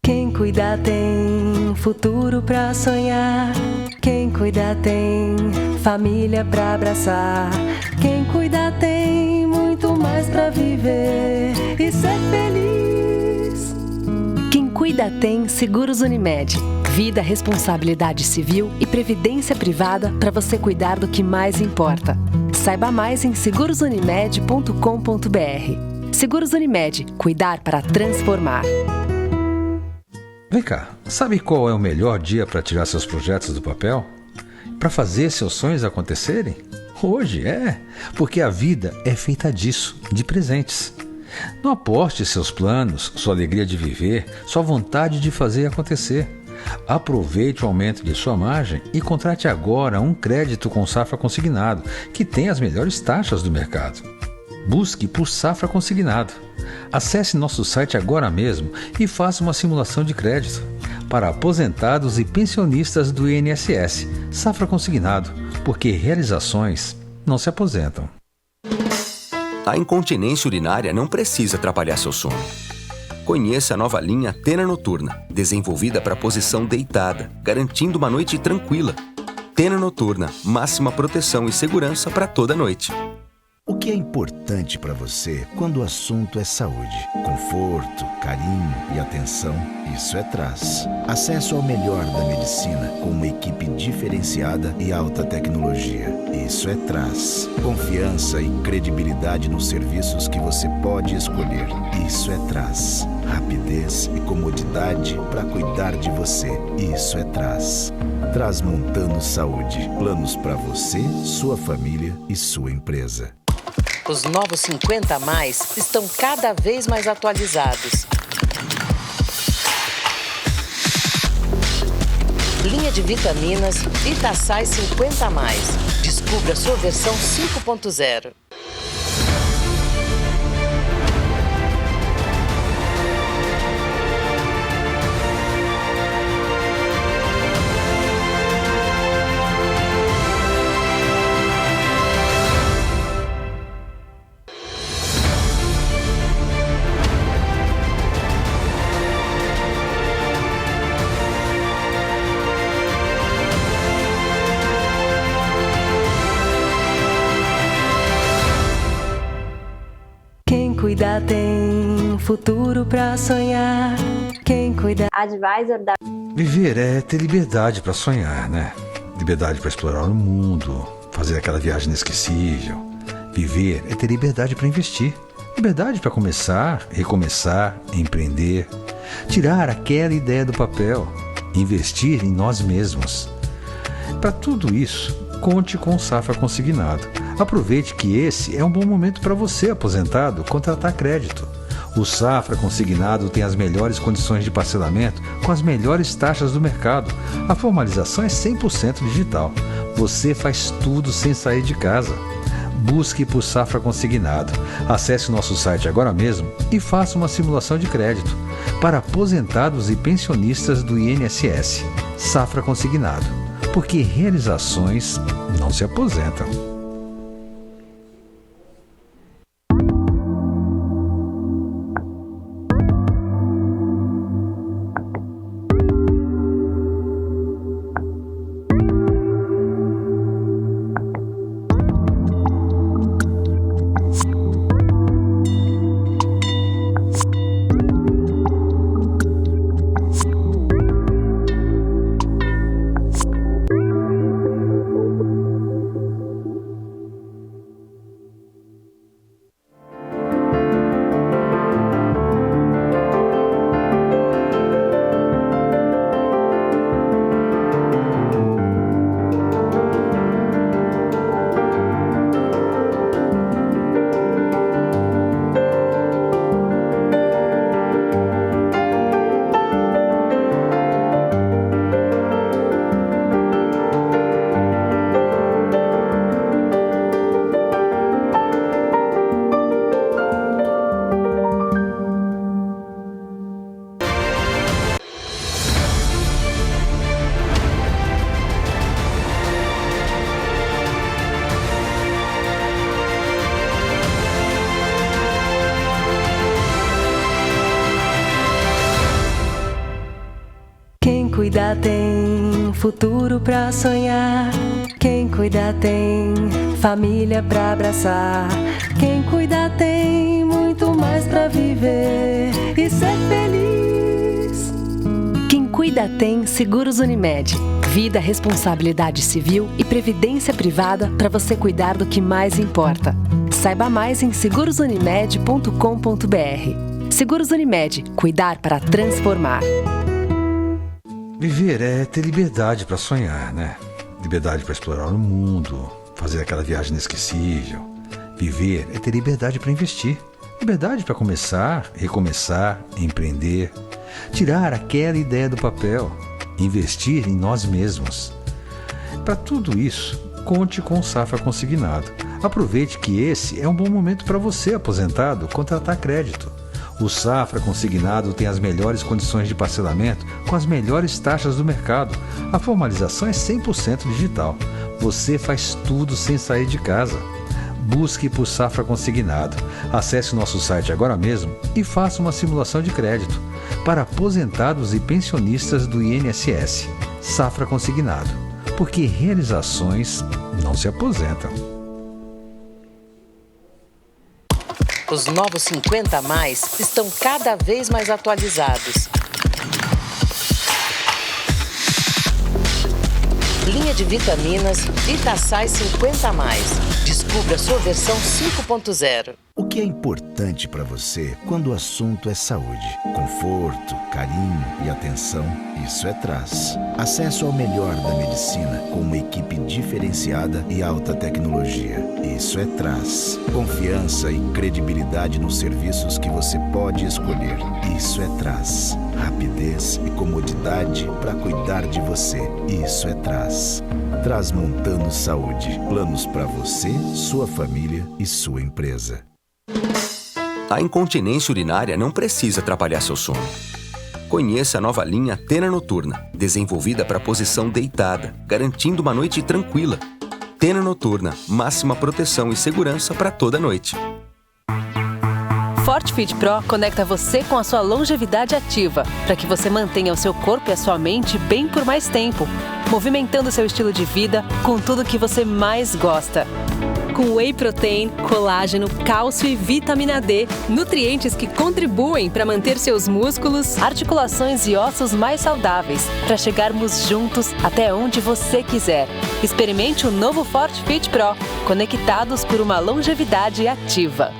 Quem cuida tem futuro pra sonhar. Quem cuida tem família pra abraçar. Quem cuida tem muito mais pra viver e ser feliz. Quem cuida tem Seguros Unimed. Vida, responsabilidade civil e previdência privada para você cuidar do que mais importa. Saiba mais em segurosunimed.com.br. Seguros Unimed. Cuidar para transformar. Vem cá, sabe qual é o melhor dia para tirar seus projetos do papel? Para fazer seus sonhos acontecerem? Hoje porque a vida é feita disso, de presentes. Não aposte seus planos, sua alegria de viver, sua vontade de fazer acontecer. Aproveite o aumento de sua margem e contrate agora um crédito com Safra Consignado, que tem as melhores taxas do mercado. Busque por Safra Consignado. Acesse nosso site agora mesmo e faça uma simulação de crédito. Para aposentados e pensionistas do INSS, Safra Consignado, porque realizações não se aposentam. A incontinência urinária não precisa atrapalhar seu sono. Conheça a nova linha Tena Noturna, desenvolvida para posição deitada, garantindo uma noite tranquila. Tena Noturna, máxima proteção e segurança para toda noite. O que é importante para você quando o assunto é saúde? Conforto, carinho e atenção, isso é Traz. Acesso ao melhor da medicina com uma equipe diferenciada e alta tecnologia. Isso é Traz. Confiança e credibilidade nos serviços que você pode escolher. Isso é Traz. Rapidez e comodidade para cuidar de você. Isso é Traz. Transmontando Saúde. Planos para você, sua família e sua empresa. Os novos 50 a mais estão cada vez mais atualizados. Linha de vitaminas Vitasai 50 a mais. Descubra a sua versão 5.0. Quem cuida tem futuro pra sonhar. Quem cuida... Advisor da... Viver é ter liberdade para sonhar, né? Liberdade para explorar o mundo, fazer aquela viagem inesquecível. Viver é ter liberdade para investir. Liberdade para começar, recomeçar, empreender. Tirar aquela ideia do papel. Investir em nós mesmos. Para tudo isso, conte com o Safra Consignado. Aproveite que esse é um bom momento para você, aposentado, contratar crédito. O Safra Consignado tem as melhores condições de parcelamento com as melhores taxas do mercado. A formalização é 100% digital. Você faz tudo sem sair de casa. Busque por Safra Consignado. Acesse o nosso site agora mesmo e faça uma simulação de crédito. Para aposentados e pensionistas do INSS, Safra Consignado. Porque realizações não se aposentam. Quem cuida tem futuro pra sonhar. Quem cuida tem família pra abraçar. Quem cuida tem muito mais pra viver e ser feliz. Quem cuida tem Seguros Unimed. Vida, responsabilidade civil e previdência privada para você cuidar do que mais importa. Saiba mais em segurosunimed.com.br. Seguros Unimed. Cuidar para transformar. Viver é ter liberdade para sonhar, né? Liberdade para explorar o mundo, fazer aquela viagem inesquecível. Viver é ter liberdade para investir. Liberdade para começar, recomeçar, empreender. Tirar aquela ideia do papel. Investir em nós mesmos. Para tudo isso, conte com o Safra Consignado. Aproveite que esse é um bom momento para você, aposentado, contratar crédito. O Safra Consignado tem as melhores condições de parcelamento com as melhores taxas do mercado. A formalização é 100% digital. Você faz tudo sem sair de casa. Busque por Safra Consignado. Acesse o nosso site agora mesmo e faça uma simulação de crédito para aposentados e pensionistas do INSS. Safra Consignado, porque realizações não se aposentam. Os novos 50 a mais estão cada vez mais atualizados. Linha de vitaminas Vitasai 50 a mais. Descubra sua versão 5.0. O que é importante para você quando o assunto é saúde? Conforto, carinho e atenção, isso é Traz. Acesso ao melhor da medicina com uma equipe diferenciada e alta tecnologia, isso é Traz. Confiança e credibilidade nos serviços que você pode escolher, isso é Traz. Rapidez e comodidade para cuidar de você, isso é Traz. Transmontando Saúde, planos para você, sua família e sua empresa. A incontinência urinária não precisa atrapalhar seu sono. Conheça a nova linha Tena Noturna, desenvolvida para posição deitada, garantindo uma noite tranquila. Tena Noturna, máxima proteção e segurança para toda noite. Forte Pro conecta você com a sua longevidade ativa, para que você mantenha o seu corpo e a sua mente bem por mais tempo, movimentando seu estilo de vida com tudo que você mais gosta. Com whey protein, colágeno, cálcio e vitamina D, nutrientes que contribuem para manter seus músculos, articulações e ossos mais saudáveis, para chegarmos juntos até onde você quiser. Experimente o novo Forte Pro, conectados por uma longevidade ativa.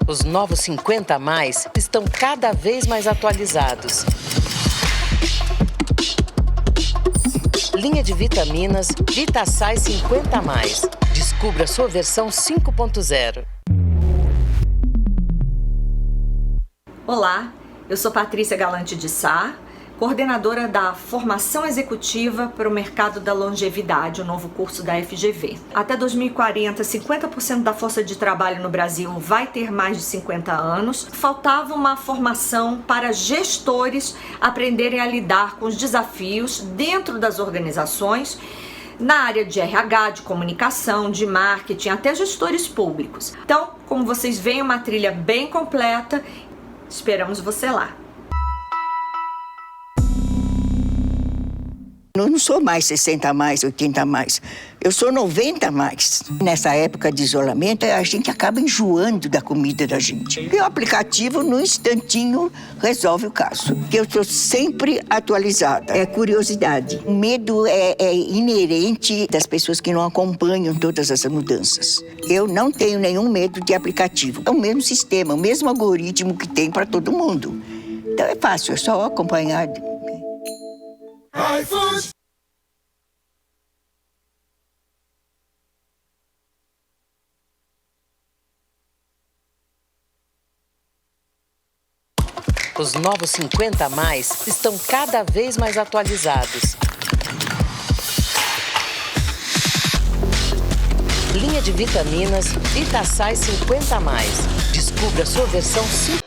Os novos 50 a mais estão cada vez mais atualizados. Linha de vitaminas Vitasai 50 a mais. Descubra sua versão 5.0. Olá, eu sou Patrícia Galante de Sá, coordenadora da Formação Executiva para o Mercado da Longevidade, o novo curso da FGV. Até 2040, 50% da força de trabalho no Brasil vai ter mais de 50 anos. Faltava uma formação para gestores aprenderem a lidar com os desafios dentro das organizações, na área de RH, de comunicação, de marketing, até gestores públicos. Então, como vocês veem, uma trilha bem completa. Esperamos você lá. Eu não sou mais 60 a mais, 80 a mais. Eu sou 90 a mais. Nessa época de isolamento, a gente acaba enjoando da comida da gente. E o aplicativo, no instantinho, resolve o caso. Porque eu estou sempre atualizada. É curiosidade. O medo é inerente das pessoas que não acompanham todas essas mudanças. Eu não tenho nenhum medo de aplicativo. É o mesmo sistema, o mesmo algoritmo que tem para todo mundo. Então é fácil, é só acompanhar. Os novos 50 a mais estão cada vez mais atualizados. Linha de vitaminas Vitasay 50 a mais. Descubra a sua versão 5.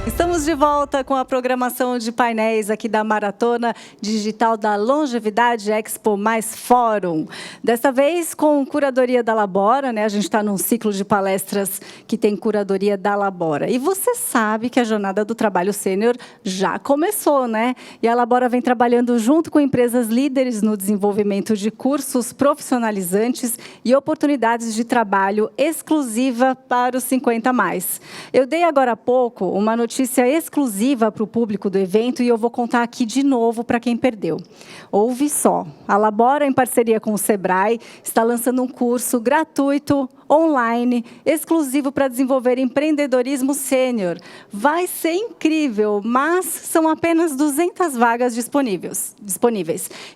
Estamos de volta com a programação de painéis aqui da Maratona Digital da Longevidade Expo Mais Fórum. Dessa vez com curadoria da Labora, né? A gente está num ciclo de palestras que tem curadoria da Labora. E você sabe que a Jornada do Trabalho Sênior já começou, né? E a Labora vem trabalhando junto com empresas líderes no desenvolvimento de cursos profissionalizantes e oportunidades de trabalho exclusiva para os 50 mais. Eu dei agora há pouco uma notícia exclusiva para o público do evento e eu vou contar aqui de novo para quem perdeu. Ouve só, a Labora, em parceria com o Sebrae, está lançando um curso gratuito, online, exclusivo para desenvolver empreendedorismo sênior. Vai ser incrível, mas são apenas 200 vagas disponíveis.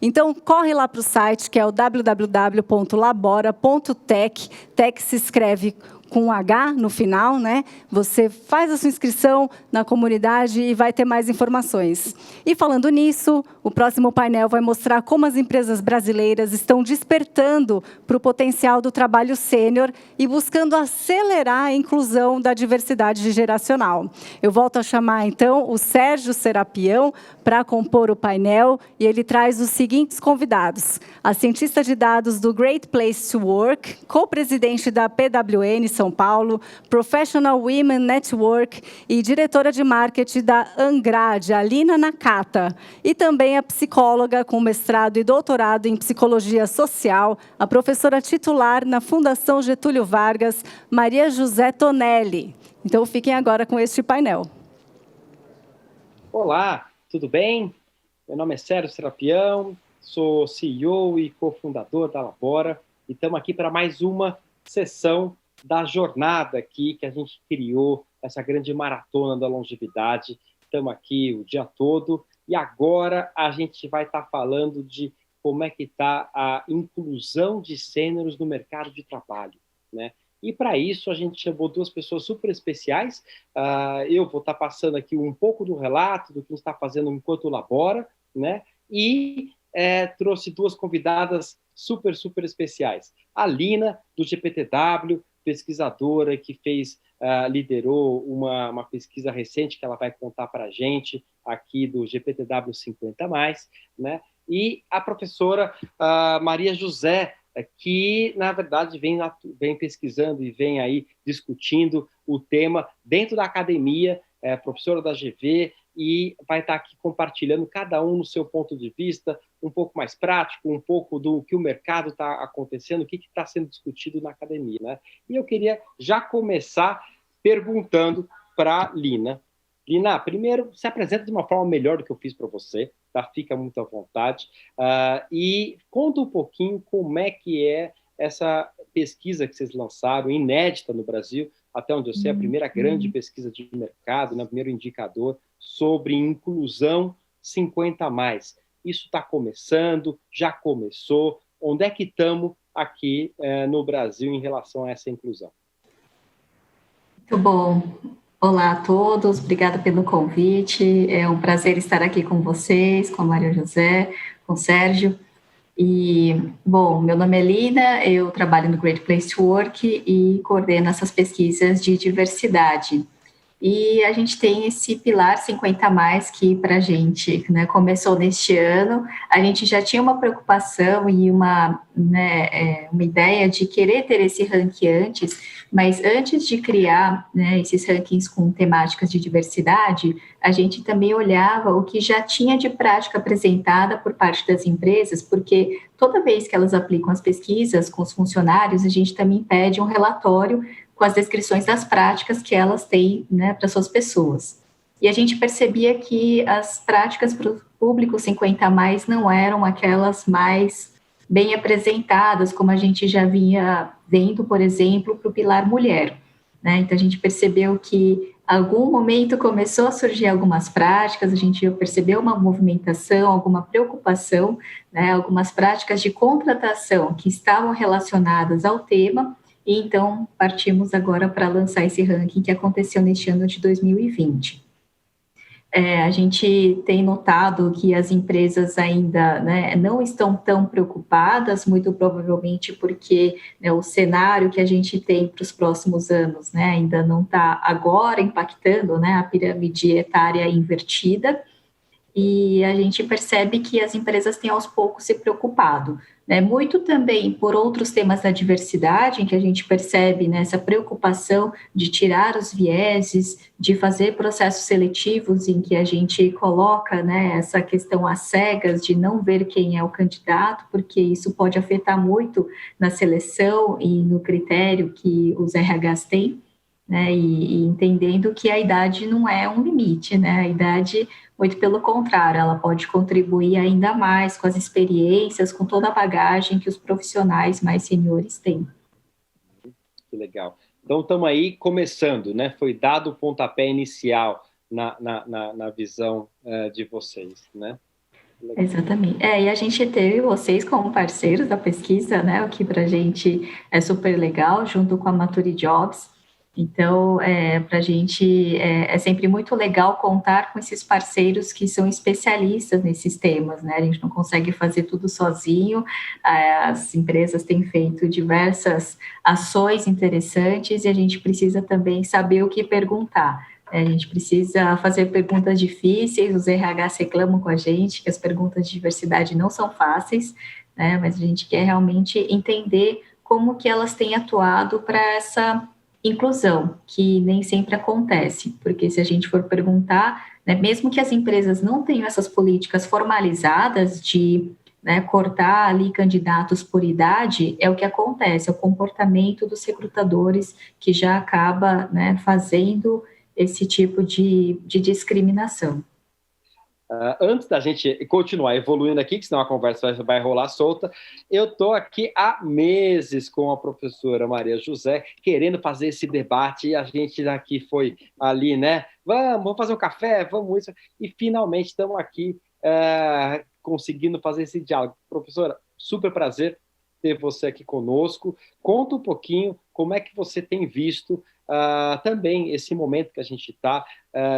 Então, corre lá para o site, que é o www.labora.tech. Tech se escreve com um H no final, né? Você faz a sua inscrição na comunidade e vai ter mais informações. E falando nisso, o próximo painel vai mostrar como as empresas brasileiras estão despertando para o potencial do trabalho sênior e buscando acelerar a inclusão da diversidade geracional. Eu volto a chamar, então, o Sérgio Serapião para compor o painel e ele traz os seguintes convidados. A cientista de dados do Great Place to Work, co-presidente da PWN São Paulo, Professional Women Network e diretora de marketing da Angrade, Alina Nakata. E também a psicóloga com mestrado e doutorado em psicologia social, a professora titular na Fundação Getúlio Vargas, Maria José Tonelli. Então, fiquem agora com este painel. Olá, tudo bem? Meu nome é Sérgio Serapião, sou CEO e cofundador da Labora e estamos aqui para mais uma sessão da jornada aqui que a gente criou, essa grande maratona da longevidade. Estamos aqui o dia todo e agora a gente vai estar falando de como é que está a inclusão de sêniores no mercado de trabalho, né? E para isso a gente chamou duas pessoas super especiais. Eu vou estar passando aqui um pouco do relato do que a gente está fazendo enquanto Labora, né? E trouxe duas convidadas super especiais. A Lina, do GPTW, pesquisadora que liderou uma pesquisa recente que ela vai contar para a gente aqui do GPTW 50+, né? E a professora Maria José, que, na verdade, vem pesquisando e vem aí discutindo o tema dentro da academia, professora da GV, e vai estar aqui compartilhando cada um no seu ponto de vista, um pouco mais prático, um pouco do que o mercado está acontecendo, o que está sendo discutido na academia, né? E eu queria já começar perguntando para Lina. Lina, primeiro, se apresenta de uma forma melhor do que eu fiz para você, tá? Fica muito à vontade. E conta um pouquinho como é que é essa pesquisa que vocês lançaram, inédita no Brasil, até onde eu sei, a primeira grande pesquisa de mercado, né, o primeiro indicador sobre inclusão 50+. Isso está começando, já começou. Onde é que estamos aqui no Brasil em relação a essa inclusão? Muito bom. Olá a todos, obrigada pelo convite. É um prazer estar aqui com vocês, com a Maria José, com o Sérgio. E, bom, meu nome é Lina, eu trabalho no Great Place to Work e coordeno essas pesquisas de diversidade. E a gente tem esse pilar 50+, que para a gente, né, começou neste ano. A gente já tinha uma preocupação e uma ideia de querer ter esse ranking antes, mas antes de criar, né, esses rankings com temáticas de diversidade, a gente também olhava o que já tinha de prática apresentada por parte das empresas, porque toda vez que elas aplicam as pesquisas com os funcionários, a gente também pede um relatório com as descrições das práticas que elas têm, né, para suas pessoas. E a gente percebia que as práticas para o público 50+, não eram aquelas mais bem apresentadas, como a gente já vinha vendo, por exemplo, para o pilar mulher, né? Então, a gente percebeu que, em algum momento, começou a surgir algumas práticas, a gente percebeu uma movimentação, alguma preocupação, né, algumas práticas de contratação que estavam relacionadas ao tema. E então, partimos agora para lançar esse ranking que aconteceu neste ano de 2020. A gente tem notado que as empresas ainda, né, não estão tão preocupadas, muito provavelmente porque, né, o cenário que a gente tem para os próximos anos, né, ainda não está agora impactando, né, a pirâmide etária invertida. E a gente percebe que as empresas têm aos poucos se preocupado, né? Muito também por outros temas da diversidade, em que a gente percebe, né, essa preocupação de tirar os vieses, de fazer processos seletivos em que a gente coloca, né, essa questão às cegas de não ver quem é o candidato, porque isso pode afetar muito na seleção e no critério que os RHs têm, né, e entendendo que a idade não é um limite, né, a idade, muito pelo contrário, ela pode contribuir ainda mais com as experiências, com toda a bagagem que os profissionais mais seniores têm. Que legal. Então, estamos aí começando, né, foi dado o pontapé inicial na visão de vocês, né? Exatamente. E a gente teve vocês como parceiros da pesquisa, né, o que para a gente é super legal, junto com a Maturi Jobs. Então, para a gente é sempre muito legal contar com esses parceiros que são especialistas nesses temas, né? A gente não consegue fazer tudo sozinho, as empresas têm feito diversas ações interessantes e a gente precisa também saber o que perguntar. A gente precisa fazer perguntas difíceis, os RHs reclamam com a gente que as perguntas de diversidade não são fáceis, né? Mas a gente quer realmente entender como que elas têm atuado para essa inclusão, que nem sempre acontece, porque se a gente for perguntar, né, mesmo que as empresas não tenham essas políticas formalizadas de, né, cortar ali candidatos por idade, é o que acontece, é o comportamento dos recrutadores que já acaba, né, fazendo esse tipo de discriminação. Antes da gente continuar evoluindo aqui, que senão a conversa vai rolar solta, eu estou aqui há meses com a professora Maria José, querendo fazer esse debate, e a gente aqui foi ali, né? Vamos fazer um café, vamos isso, e finalmente estamos aqui conseguindo fazer esse diálogo. Professora, super prazer ter você aqui conosco. Conta um pouquinho como é que você tem visto também esse momento que a gente está,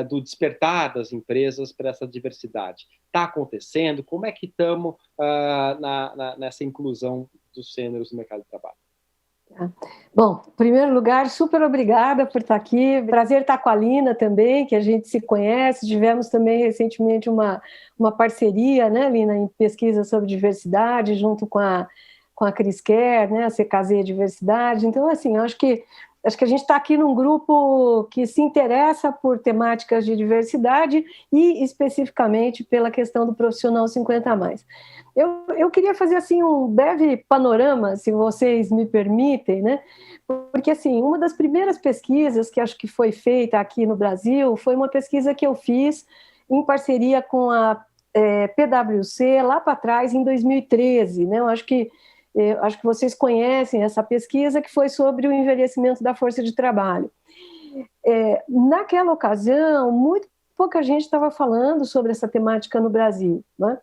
do despertar das empresas para essa diversidade. Está acontecendo? Como é que estamos nessa inclusão dos gêneros no mercado de trabalho? Bom, em primeiro lugar, super obrigada por estar aqui. Prazer estar com a Lina também, que a gente se conhece. Tivemos também recentemente uma parceria, né, Lina, em pesquisa sobre diversidade, junto com a Cris Kerr, né, a CKZ Diversidade. Então, assim, acho que a gente está aqui num grupo que se interessa por temáticas de diversidade e especificamente pela questão do profissional 50+. Eu queria fazer assim um breve panorama, se vocês me permitem, né? Porque assim, uma das primeiras pesquisas que acho que foi feita aqui no Brasil foi uma pesquisa que eu fiz em parceria com a PwC lá para trás, em 2013, né? Eu acho que vocês conhecem essa pesquisa, que foi sobre o envelhecimento da força de trabalho. Naquela ocasião, muito pouca gente estava falando sobre essa temática no Brasil, né?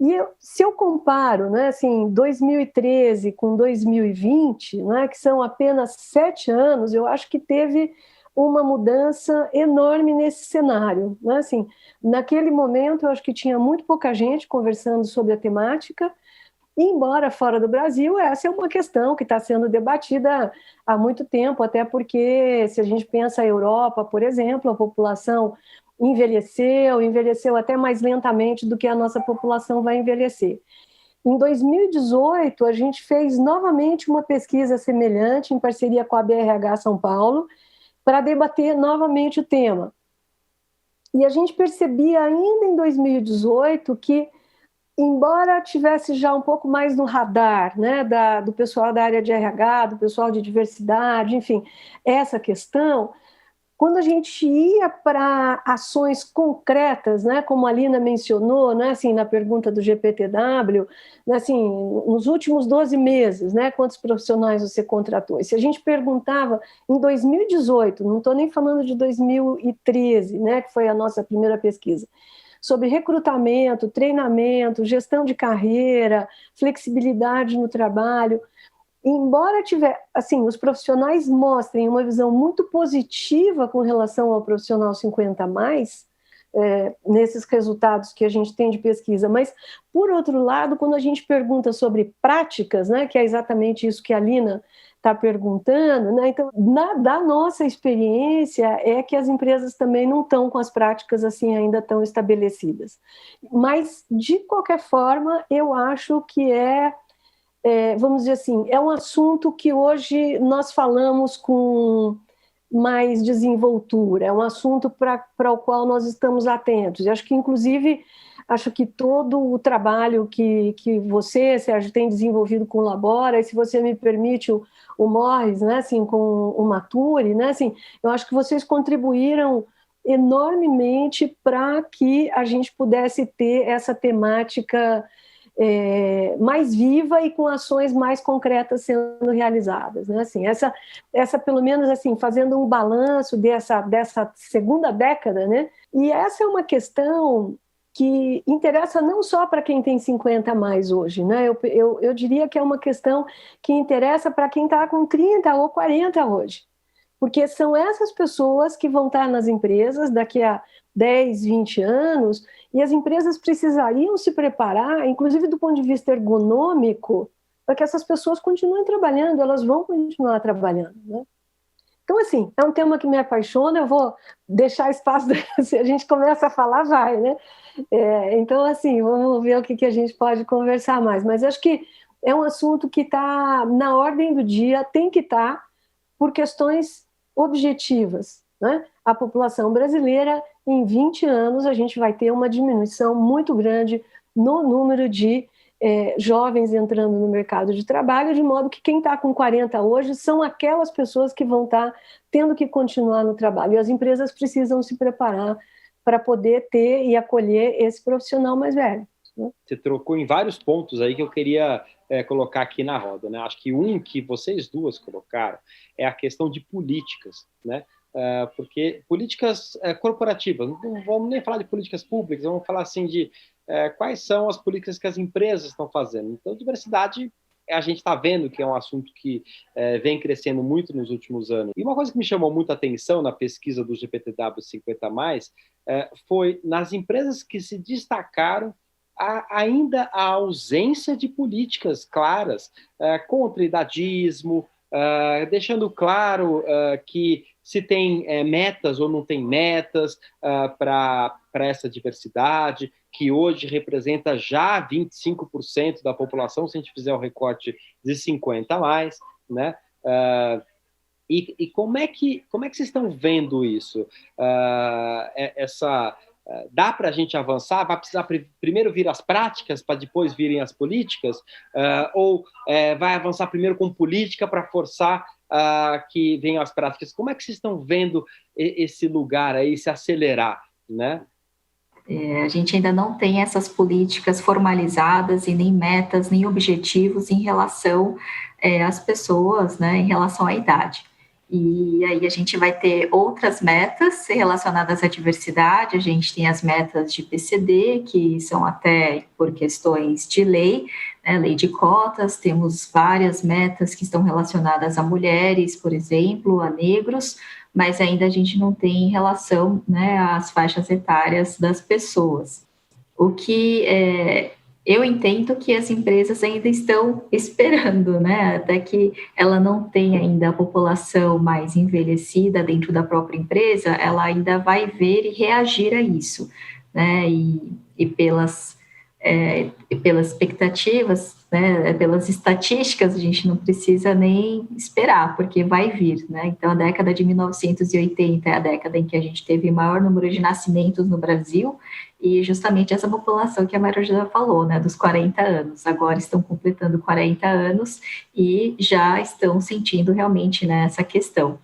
E se eu comparo, né, assim, 2013 com 2020, né, que são apenas 7 anos, eu acho que teve uma mudança enorme nesse cenário, né? Assim, naquele momento, eu acho que tinha muito pouca gente conversando sobre a temática. Embora fora do Brasil, essa é uma questão que está sendo debatida há muito tempo, até porque, se a gente pensa a Europa, por exemplo, a população envelheceu até mais lentamente do que a nossa população vai envelhecer. Em 2018, a gente fez novamente uma pesquisa semelhante, em parceria com a BRH São Paulo, para debater novamente o tema. E a gente percebia ainda em 2018 que, embora tivesse já um pouco mais no radar, né, do pessoal da área de RH, do pessoal de diversidade, enfim, essa questão, quando a gente ia para ações concretas, né, como a Lina mencionou, né, assim, na pergunta do GPTW, né, assim, nos últimos 12 meses, né, quantos profissionais você contratou? E se a gente perguntava em 2018, não estou nem falando de 2013, né, que foi a nossa primeira pesquisa, sobre recrutamento, treinamento, gestão de carreira, flexibilidade no trabalho, embora os profissionais mostrem uma visão muito positiva com relação ao profissional 50+, nesses resultados que a gente tem de pesquisa, mas, por outro lado, quando a gente pergunta sobre práticas, né, que é exatamente isso que a Lina está perguntando, né, então, da nossa experiência, é que as empresas também não estão com as práticas assim ainda tão estabelecidas. Mas, de qualquer forma, eu acho que vamos dizer assim, é um assunto que hoje nós falamos com mais desenvoltura, é um assunto para o qual nós estamos atentos. Eu acho que, inclusive, todo o trabalho que você, Sérgio, tem desenvolvido com o Labora, e se você me permite, o Morris, né, assim, com o Mature, né, assim, eu acho que vocês contribuíram enormemente para que a gente pudesse ter essa temática mais viva e com ações mais concretas sendo realizadas, né? Assim, essa pelo menos assim, fazendo um balanço dessa segunda década, né? E essa é uma questão que interessa não só para quem tem 50+ hoje, né? Eu diria que é uma questão que interessa para quem está com 30 ou 40 hoje, porque são essas pessoas que vão estar nas empresas daqui a 10, 20 anos, e as empresas precisariam se preparar, inclusive do ponto de vista ergonômico, para que essas pessoas continuem trabalhando, elas vão continuar trabalhando, né? Então, assim, é um tema que me apaixona, eu vou deixar espaço, se a gente começa a falar, vai, né? Então, assim, vamos ver o que a gente pode conversar mais, mas acho que é um assunto que está na ordem do dia, tem que estar, por questões objetivas, né? A população brasileira, em 20 anos, a gente vai ter uma diminuição muito grande no número de jovens entrando no mercado de trabalho, de modo que quem está com 40 hoje são aquelas pessoas que vão estar tendo que continuar no trabalho. E as empresas precisam se preparar para poder ter e acolher esse profissional mais velho, né? Você trocou em vários pontos aí que eu queria colocar aqui na roda, né? Acho que um que vocês duas colocaram é a questão de políticas, né? Porque políticas corporativas, não vamos nem falar de políticas públicas, vamos falar assim de quais são as políticas que as empresas estão fazendo. Então, diversidade, a gente está vendo que é um assunto que vem crescendo muito nos últimos anos. E uma coisa que me chamou muita atenção na pesquisa do GPTW 50+, foi nas empresas que se destacaram ainda a ausência de políticas claras contra idadismo, deixando claro que se tem metas ou não tem metas para essa diversidade, que hoje representa já 25% da população, se a gente fizer o recorte de 50+, né? E como é que vocês estão vendo isso? Dá para a gente avançar? Vai precisar primeiro vir as práticas para depois virem as políticas? Ou vai avançar primeiro com política para forçar que venham as práticas? Como é que vocês estão vendo esse lugar aí se acelerar, né? A gente ainda não tem essas políticas formalizadas e nem metas, nem objetivos em relação às pessoas, né, em relação à idade. E aí a gente vai ter outras metas relacionadas à diversidade, a gente tem as metas de PCD, que são até por questões de lei, né, lei de cotas, temos várias metas que estão relacionadas a mulheres, por exemplo, a negros, mas ainda a gente não tem relação, né, às faixas etárias das pessoas. O que Eu entendo que as empresas ainda estão esperando, né? Até que ela não tenha ainda a população mais envelhecida dentro da própria empresa, ela ainda vai ver e reagir a isso, né? E pelas expectativas, né? Pelas estatísticas, a gente não precisa nem esperar, porque vai vir, né? Então, a década de 1980 é a década em que a gente teve maior número de nascimentos no Brasil, e justamente essa população que a Maria José falou, né, dos 40 anos, agora estão completando 40 anos e já estão sentindo realmente, né, essa questão.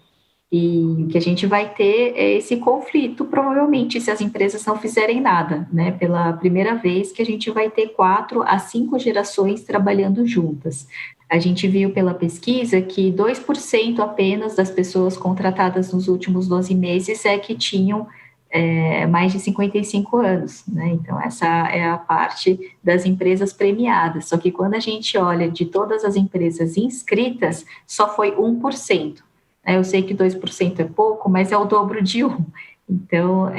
E o que a gente vai ter é esse conflito, provavelmente, se as empresas não fizerem nada, né, pela primeira vez que a gente vai ter 4 a 5 gerações trabalhando juntas. A gente viu pela pesquisa que 2% apenas das pessoas contratadas nos últimos 12 meses é que tinham mais de 55 anos, né? Então, essa é a parte das empresas premiadas. Só que quando a gente olha de todas as empresas inscritas, só foi 1%. Eu sei que 2% é pouco, mas é o dobro de 1%. Então,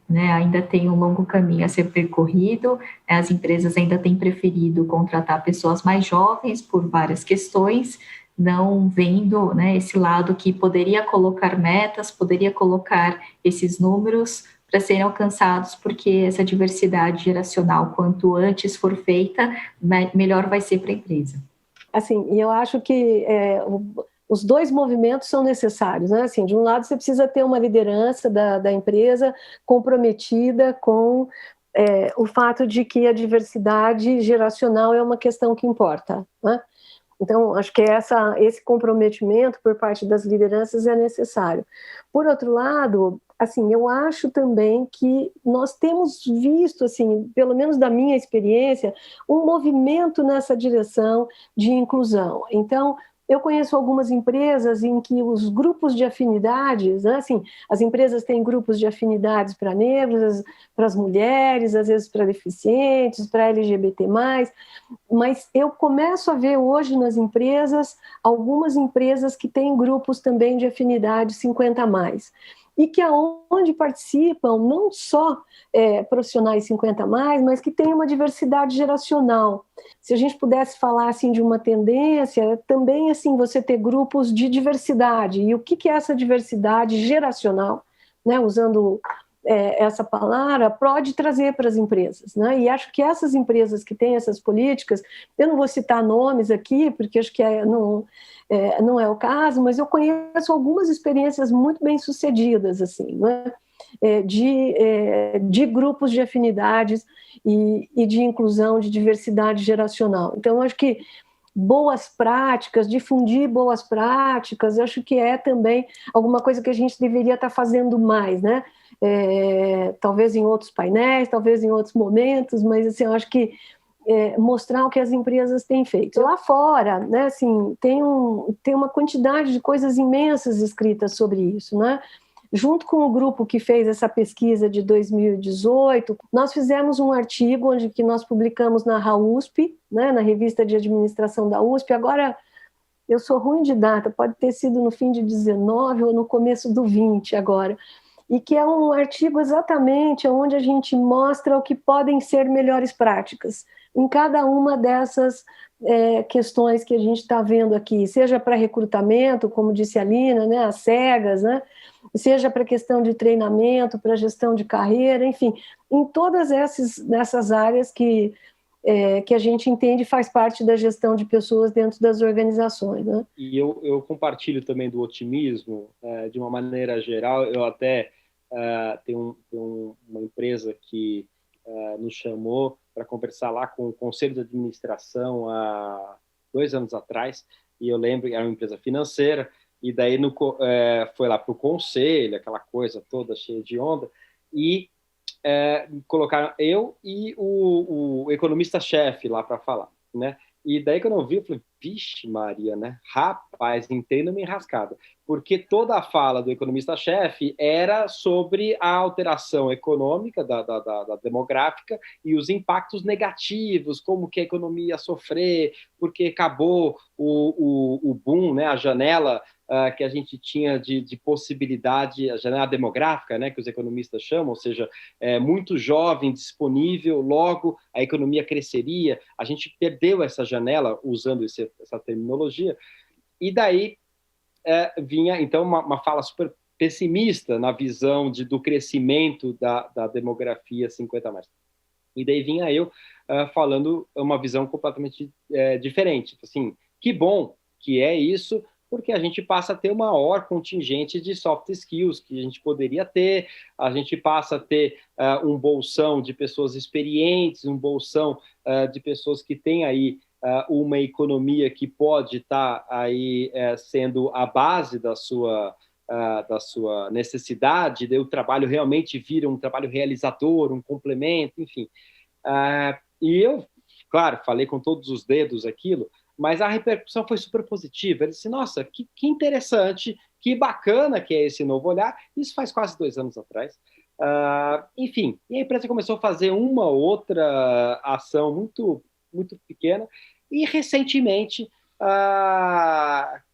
né, ainda tem um longo caminho a ser percorrido. As empresas ainda têm preferido contratar pessoas mais jovens por várias questões, não vendo, né, esse lado que poderia colocar metas, poderia colocar esses números para serem alcançados, porque essa diversidade geracional, quanto antes for feita, melhor vai ser para a empresa. Assim, e eu acho que os dois movimentos são necessários, né? Assim, de um lado, você precisa ter uma liderança da empresa comprometida com o fato de que a diversidade geracional é uma questão que importa, né? Então, acho que esse comprometimento por parte das lideranças é necessário. Por outro lado, assim, eu acho também que nós temos visto, assim, pelo menos da minha experiência, um movimento nessa direção de inclusão. Então, eu conheço algumas empresas em que os grupos de afinidades, né, assim, as empresas têm grupos de afinidades para negros, para as mulheres, às vezes para deficientes, para LGBT+, mas eu começo a ver hoje nas empresas, algumas empresas que têm grupos também de afinidade 50+. E que aonde participam não só profissionais 50+, mas que tem uma diversidade geracional. Se a gente pudesse falar assim de uma tendência, também assim você ter grupos de diversidade. E o que é essa diversidade geracional, né? Usando essa palavra, pode trazer para as empresas, né? E acho que essas empresas que têm essas políticas, eu não vou citar nomes aqui, porque acho que não é o caso, mas eu conheço algumas experiências muito bem sucedidas, assim, né? De grupos de afinidades e de inclusão, de diversidade geracional. Então, acho que boas práticas, difundir boas práticas, acho que é também alguma coisa que a gente deveria estar fazendo mais, né? Talvez em outros painéis, talvez em outros momentos, mas assim, eu acho que mostrar o que as empresas têm feito. Lá fora, né, assim, tem uma quantidade de coisas imensas escritas sobre isso, né? Junto com o grupo que fez essa pesquisa de 2018, nós fizemos um artigo onde que nós publicamos na RAUSP, né, na revista de administração da USP. Agora, eu sou ruim de data, pode ter sido no fim de 19 ou no começo do 20 agora. E que é um artigo exatamente onde a gente mostra o que podem ser melhores práticas em cada uma dessas questões que a gente está vendo aqui, seja para recrutamento, como disse a Lina, né, as cegas, né, seja para questão de treinamento, para gestão de carreira, enfim, em todas essas áreas que a gente entende faz parte da gestão de pessoas dentro das organizações, né? E eu compartilho também do otimismo, de uma maneira geral. Eu até tenho uma empresa que nos chamou para conversar lá com o Conselho de Administração há 2 anos atrás, e eu lembro que era uma empresa financeira, e daí foi lá para o conselho, aquela coisa toda cheia de onda, e colocaram eu e o economista-chefe lá para falar, né? E daí quando eu vi, eu falei, vixe Maria, né? Rapaz, entenda-me enrascada. Porque toda a fala do economista-chefe era sobre a alteração econômica, da demográfica, e os impactos negativos, como que a economia ia sofrer, porque acabou o boom, né? A janela que a gente tinha de possibilidade, a janela demográfica, né, que os economistas chamam, ou seja, muito jovem disponível, logo a economia cresceria. A gente perdeu essa janela usando essa terminologia, e daí vinha, então, uma fala super pessimista na visão do crescimento da demografia 50+. E daí vinha eu falando uma visão completamente diferente. Assim, que bom que é isso, porque a gente passa a ter uma maior contingente de soft skills que a gente poderia ter, a gente passa a ter um bolsão de pessoas experientes, um bolsão de pessoas que têm aí uma economia que pode estar aí sendo a base da sua necessidade, daí o trabalho realmente vira um trabalho realizador, um complemento, enfim. E eu, claro, falei com todos os dedos aquilo, mas a repercussão foi super positiva. Ele disse, nossa, que interessante, que bacana que é esse novo olhar. Isso faz quase 2 anos atrás. Enfim, e a empresa começou a fazer uma outra ação muito, muito pequena, e recentemente,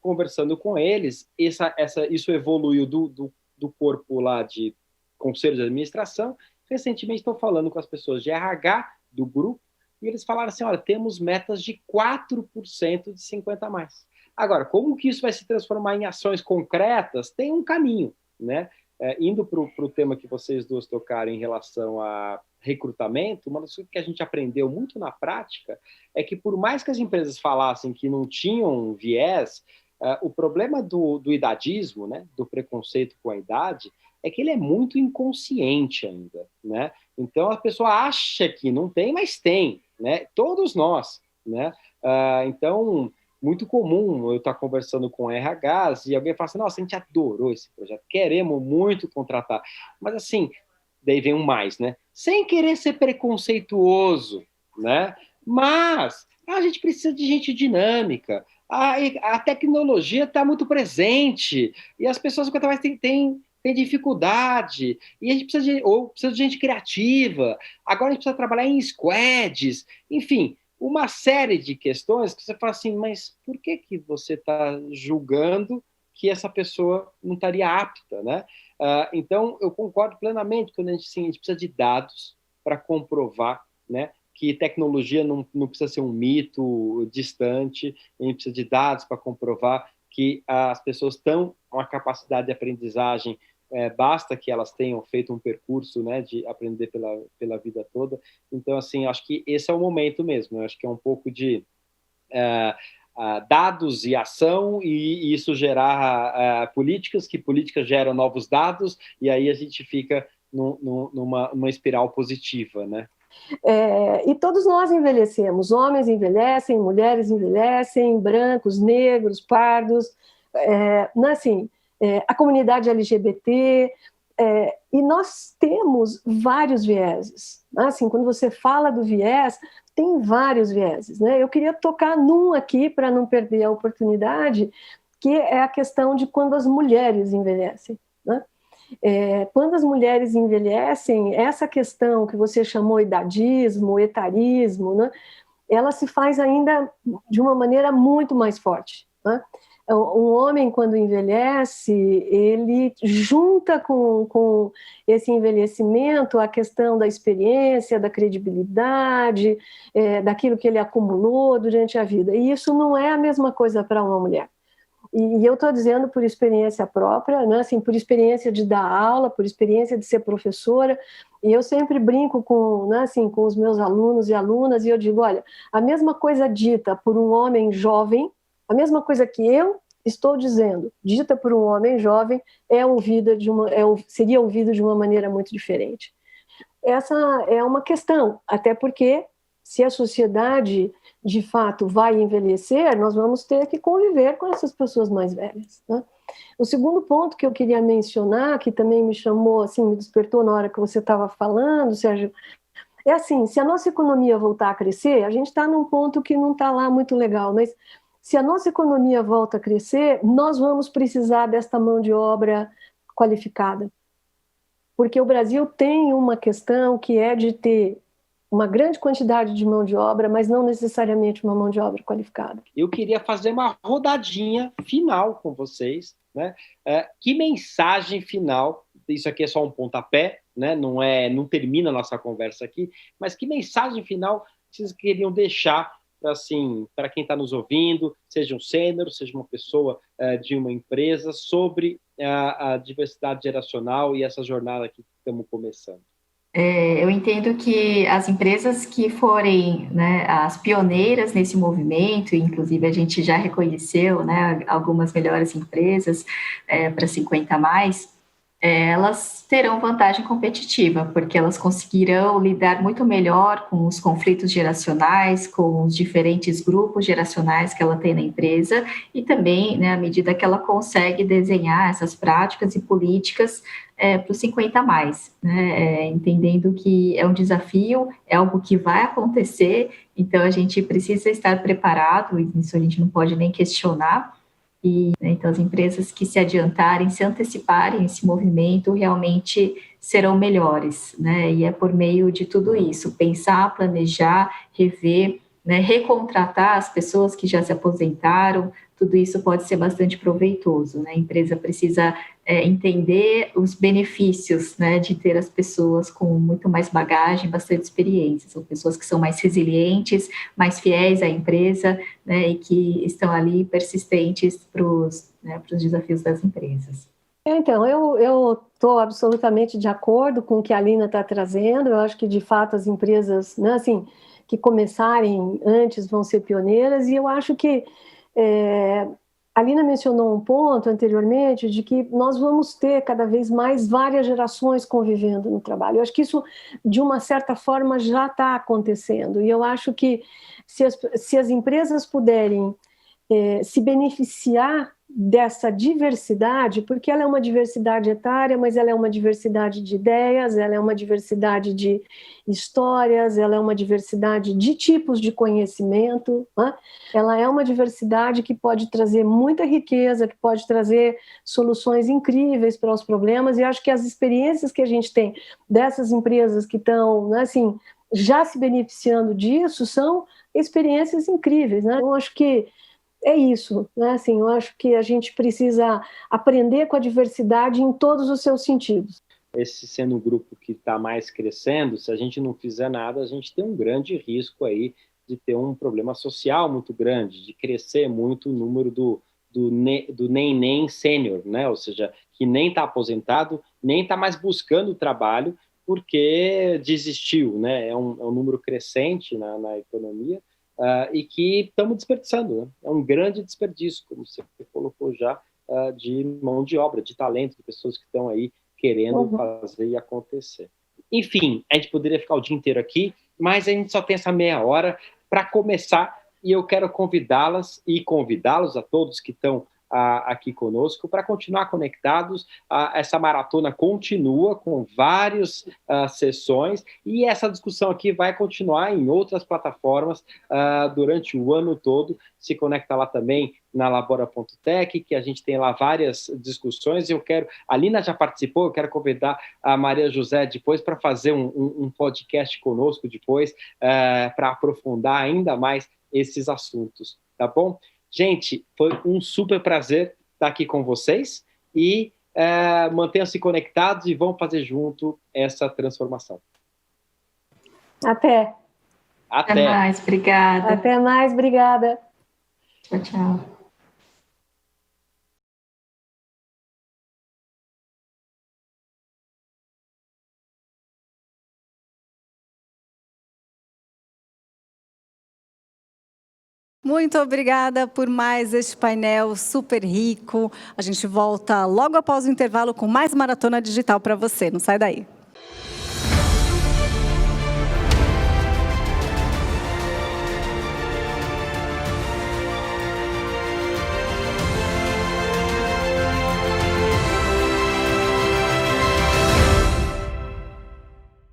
conversando com eles, isso evoluiu do corpo lá de conselho de administração. Recentemente estou falando com as pessoas de RH do grupo, e eles falaram assim, olha, temos metas de 4% de 50+. Agora, como que isso vai se transformar em ações concretas? Tem um caminho, né? Indo para o tema que vocês duas tocaram em relação a recrutamento, uma das coisas que a gente aprendeu muito na prática é que, por mais que as empresas falassem que não tinham viés, o problema do idadismo, né, do preconceito com a idade, é que ele é muito inconsciente ainda, né? Então, a pessoa acha que não tem, mas tem, né? Todos nós, né? Então, muito comum eu estar conversando com RHs e alguém fala assim, nossa, a gente adorou esse projeto, queremos muito contratar. Mas, assim, daí vem um mais, né? Sem querer ser preconceituoso, né? Mas a gente precisa de gente dinâmica. A tecnologia está muito presente e as pessoas têm dificuldade, e a gente precisa de gente criativa. Agora a gente precisa trabalhar em squads, enfim, uma série de questões que você fala assim, mas por que você está julgando que essa pessoa não estaria apta, né? Então, eu concordo plenamente quando a gente precisa de dados para comprovar, né, que tecnologia não precisa ser um mito distante, a gente precisa de dados para comprovar que as pessoas estão com uma capacidade de aprendizagem, basta que elas tenham feito um percurso, né, de aprender pela vida toda. Então, assim, acho que esse é o momento mesmo, eu acho que é um pouco de dados e ação, e isso gerar políticas geram novos dados, e aí a gente fica numa espiral positiva, né? E todos nós envelhecemos, homens envelhecem, mulheres envelhecem, brancos, negros, pardos, assim, a comunidade LGBT, e nós temos vários vieses. Assim, quando você fala do viés, tem vários vieses, né? Eu queria tocar num aqui, para não perder a oportunidade, que é a questão de quando as mulheres envelhecem, né? Quando as mulheres envelhecem, essa questão que você chamou idadismo, etarismo, né, ela se faz ainda de uma maneira muito mais forte, né? Um homem, quando envelhece, ele junta com esse envelhecimento a questão da experiência, da credibilidade, daquilo que ele acumulou durante a vida. E isso não é a mesma coisa para uma mulher. E eu estou dizendo por experiência própria, né? Assim, por experiência de dar aula, por experiência de ser professora, e eu sempre brinco né, assim, com os meus alunos e alunas, e eu digo, olha, a mesma coisa dita por um homem jovem, a mesma coisa que eu estou dizendo, dita por um homem jovem, seria ouvida de uma maneira muito diferente. Essa é uma questão, até porque se a sociedade de fato vai envelhecer, nós vamos ter que conviver com essas pessoas mais velhas, né? O segundo ponto que eu queria mencionar, que também me chamou, assim, me despertou na hora que você estava falando, Sérgio, é assim, se a nossa economia voltar a crescer, a gente está num ponto que não está lá muito legal, mas se a nossa economia volta a crescer, nós vamos precisar desta mão de obra qualificada. Porque o Brasil tem uma questão que é de ter uma grande quantidade de mão de obra, mas não necessariamente uma mão de obra qualificada. Eu queria fazer uma rodadinha final com vocês, né? Que mensagem final, isso aqui é só um pontapé, né? Não termina a nossa conversa aqui, mas que mensagem final vocês queriam deixar assim, para quem está nos ouvindo, seja um sênior, seja uma pessoa de uma empresa, sobre a diversidade geracional e essa jornada que estamos começando? Eu entendo que as empresas que forem, né, as pioneiras nesse movimento, inclusive a gente já reconheceu, né, algumas melhores empresas para 50 a mais, elas terão vantagem competitiva, porque elas conseguirão lidar muito melhor com os conflitos geracionais, com os diferentes grupos geracionais que ela tem na empresa, e também, né, à medida que ela consegue desenhar essas práticas e políticas para os 50 a mais, né, entendendo que é um desafio, é algo que vai acontecer, então a gente precisa estar preparado, e isso a gente não pode nem questionar. E, né, então, as empresas que se adiantarem, se anteciparem esse movimento, realmente serão melhores, né? E é por meio de tudo isso, pensar, planejar, rever, né, recontratar as pessoas que já se aposentaram, tudo isso pode ser bastante proveitoso, né? A empresa precisa entender os benefícios, né, de ter as pessoas com muito mais bagagem, bastante experiência, são pessoas que são mais resilientes, mais fiéis à empresa, né, e que estão ali persistentes para os desafios das empresas. Então, eu estou absolutamente de acordo com o que a Lina está trazendo. Eu acho que, de fato, as empresas, né, assim, que começarem antes vão ser pioneiras, e eu acho que a Lina mencionou um ponto anteriormente de que nós vamos ter cada vez mais várias gerações convivendo no trabalho. Eu acho que isso, de uma certa forma, já está acontecendo, e eu acho que se as empresas puderem se beneficiar dessa diversidade, porque ela é uma diversidade etária, mas ela é uma diversidade de ideias, ela é uma diversidade de histórias, ela é uma diversidade de tipos de conhecimento, né? Ela é uma diversidade que pode trazer muita riqueza, que pode trazer soluções incríveis para os problemas, e acho que as experiências que a gente tem dessas empresas que estão, né, assim, já se beneficiando disso são experiências incríveis, né? Eu acho que é isso, né? Assim, eu acho que a gente precisa aprender com a diversidade em todos os seus sentidos. Esse sendo um grupo que está mais crescendo, se a gente não fizer nada, a gente tem um grande risco aí de ter um problema social muito grande, de crescer muito o número do nem sênior, né? Ou seja, que nem está aposentado, nem está mais buscando trabalho porque desistiu, né? É um número crescente na economia. E que estamos desperdiçando, né? É um grande desperdício, como você colocou já, de mão de obra, de talento, de pessoas que estão aí querendo fazer e acontecer. Enfim, a gente poderia ficar o dia inteiro aqui, mas a gente só tem essa meia hora para começar, e eu quero convidá-las e convidá-los a todos que estão aqui conosco para continuar conectados. Essa maratona continua com várias sessões, e essa discussão aqui vai continuar em outras plataformas durante o ano todo. Se conecta lá também na Labora.tech, que a gente tem lá várias discussões. A Lina já participou, eu quero convidar a Maria José depois para fazer um podcast conosco depois, para aprofundar ainda mais esses assuntos, tá bom? Gente, foi um super prazer estar aqui com vocês, e mantenham-se conectados e vamos fazer junto essa transformação. Até mais, obrigada. Até mais, obrigada. Tchau, tchau. Muito obrigada por mais este painel super rico. A gente volta logo após o intervalo com mais Maratona Digital para você. Não sai daí.